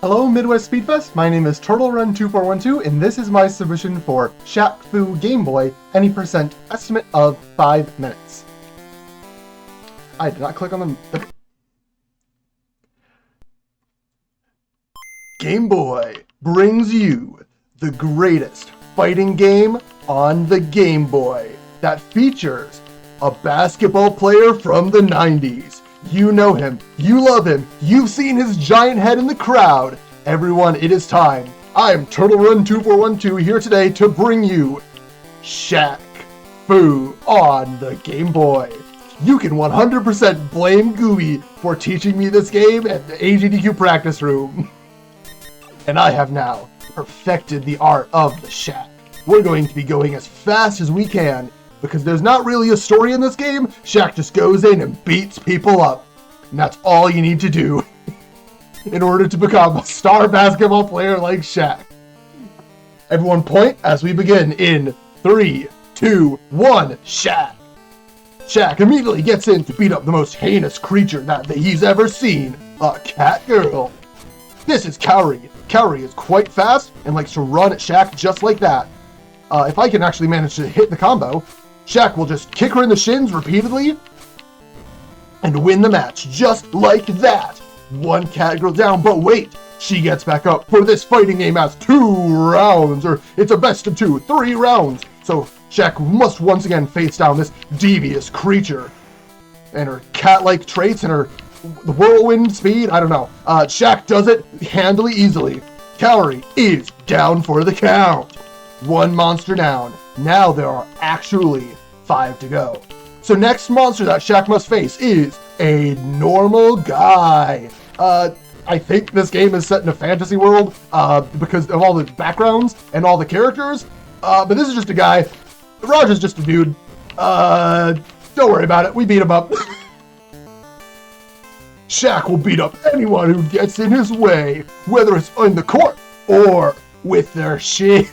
Hello Midwest Speedfest, my name is TurtleRun2412 and this is my submission for Shaq Fu Game Boy, any percent estimate of 5 minutes. I did not click on the... Game Boy brings you the greatest fighting game on the Game Boy that features a basketball player from the 90s. You know him, you love him, you've seen his giant head in the crowd. Everyone, it is time. I am TurtleRun2412 here today to bring you Shaq Fu on the Game Boy. You can 100% blame Gooey for teaching me this game at the AGDQ practice room. And I have now perfected the art of the Shaq. We're going to be going as fast as we can, because there's not really a story in this game. Shaq just goes in and beats people up. And that's all you need to do in order to become a star basketball player like Shaq. Everyone point as we begin in 3, 2, 1, Shaq. Shaq immediately gets in to beat up the most heinous creature that he's ever seen, a cat girl. This is Kaori. Kaori is quite fast and likes to run at Shaq just like that. If I can actually manage to hit the combo, Shaq will just kick her in the shins repeatedly and win the match just like that. One cat girl down, but wait, she gets back up, for this fighting game has 2 rounds, or it's a best of 2, 3 rounds. So Shaq must once again face down this devious creature. And her cat-like traits and her whirlwind speed, I don't know. Shaq does it handily, easily. Kaori is down for the count. 1 monster down. Now there are actually 5 to go. So next monster that Shaq must face is a normal guy. I think this game is set in a fantasy world because of all the backgrounds and all the characters. But this is just a guy. Rajah's just a dude. Don't worry about it. We beat him up. Shaq will beat up anyone who gets in his way, whether it's in the court or with their shin.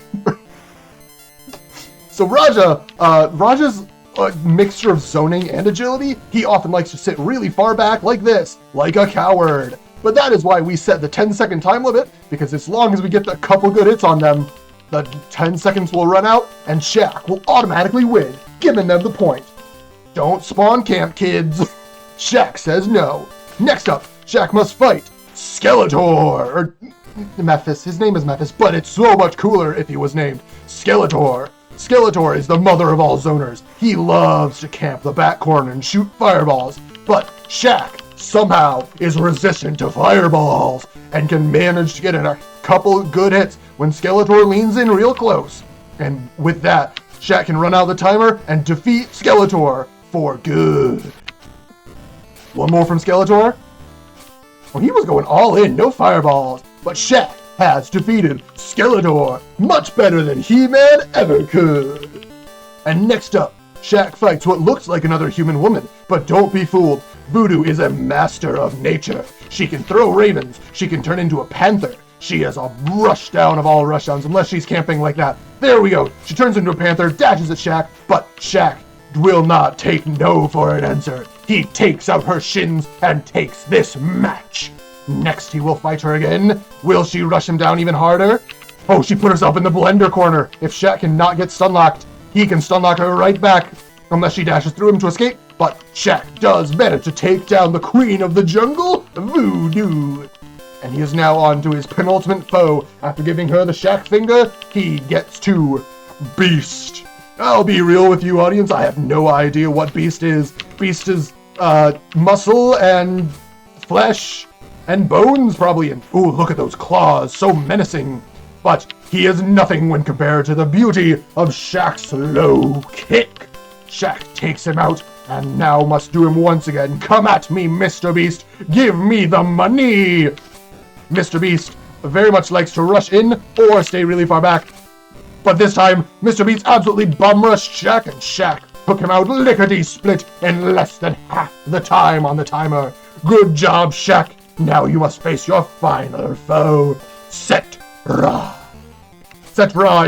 So Rajah's a mixture of zoning and agility. He often likes to sit really far back like this, like a coward. But that is why we set the 10-second time limit, because as long as we get a couple good hits on them, the 10 seconds will run out and Shaq will automatically win, giving them the point. Don't spawn camp, kids. Shaq says no. Next up, Shaq must fight Skeletor, or Memphis. His name is Memphis, but it's so much cooler if he was named Skeletor. Skeletor is the mother of all zoners. He loves to camp the back corner and shoot fireballs, but Shaq somehow is resistant to fireballs and can manage to get in a couple good hits when Skeletor leans in real close. And with that, Shaq can run out the timer and defeat Skeletor for good. One more from Skeletor. Well, he was going all in, no fireballs, but Shaq has defeated Skeletor much better than He-Man ever could. And next up, Shaq fights what looks like another human woman, but don't be fooled. Voodoo is a master of nature. She can throw ravens. She can turn into a panther. She has a rush down of all rushdowns, unless she's camping like that. There we go. She turns into a panther, dashes at Shaq, but Shaq will not take no for an answer. He takes out her shins and takes this match. Next, he will fight her again. Will she rush him down even harder? Oh, she put herself in the blender corner. If Shaq cannot get stun-locked, he can stun-lock her right back, unless she dashes through him to escape. But Shaq does manage to take down the queen of the jungle, Voodoo. And he is now on to his penultimate foe. After giving her the Shaq finger, he gets to Beast. I'll be real with you, audience. I have no idea what Beast is. Beast is muscle and flesh and bones, probably, and ooh, look at those claws, so menacing. But he is nothing when compared to the beauty of Shaq's low kick. Shaq takes him out, and now must do him once again. Come at me, Mr. Beast. Give me the money. Mr. Beast very much likes to rush in or stay really far back. But this time, Mr. Beast absolutely bum-rushed Shaq, and Shaq took him out lickety-split in less than half the time on the timer. Good job, Shaq. Now you must face your final foe, SETT RA. SETT RA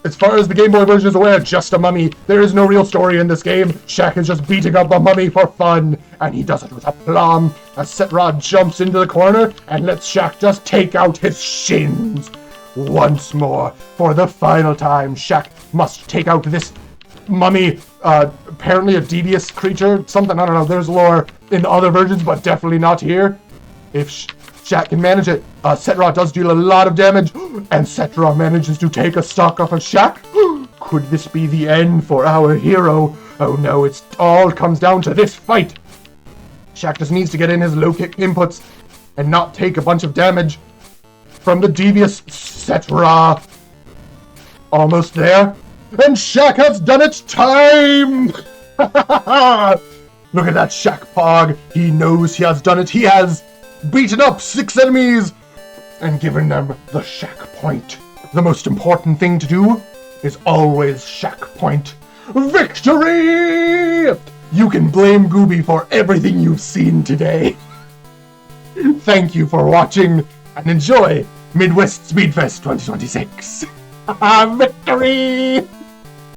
is As far as the Game Boy version is aware, just a mummy. There is no real story in this game. Shaq is just beating up a mummy for fun, and he does it with aplomb as SETT RA jumps into the corner and lets Shaq just take out his shins. Once more, for the final time, Shaq must take out this mummy, apparently a devious creature, something, I don't know, there's lore in other versions, but definitely not here. If Shaq can manage it, SETT RA does deal a lot of damage, and SETT RA manages to take a stock off of Shaq. Could this be the end for our hero? Oh no, it all comes down to this fight. Shaq just needs to get in his low kick inputs and not take a bunch of damage from the devious SETT RA. Almost there. And Shaq has done it! Time! Look at that Shaq Pog. He knows he has done it. He has beaten up 6 enemies and given them the Shaq point. The most important thing to do is always Shaq point. Victory! You can blame Gooby for everything you've seen today. Thank you for watching and enjoy Midwest Speedfest 2026. Victory!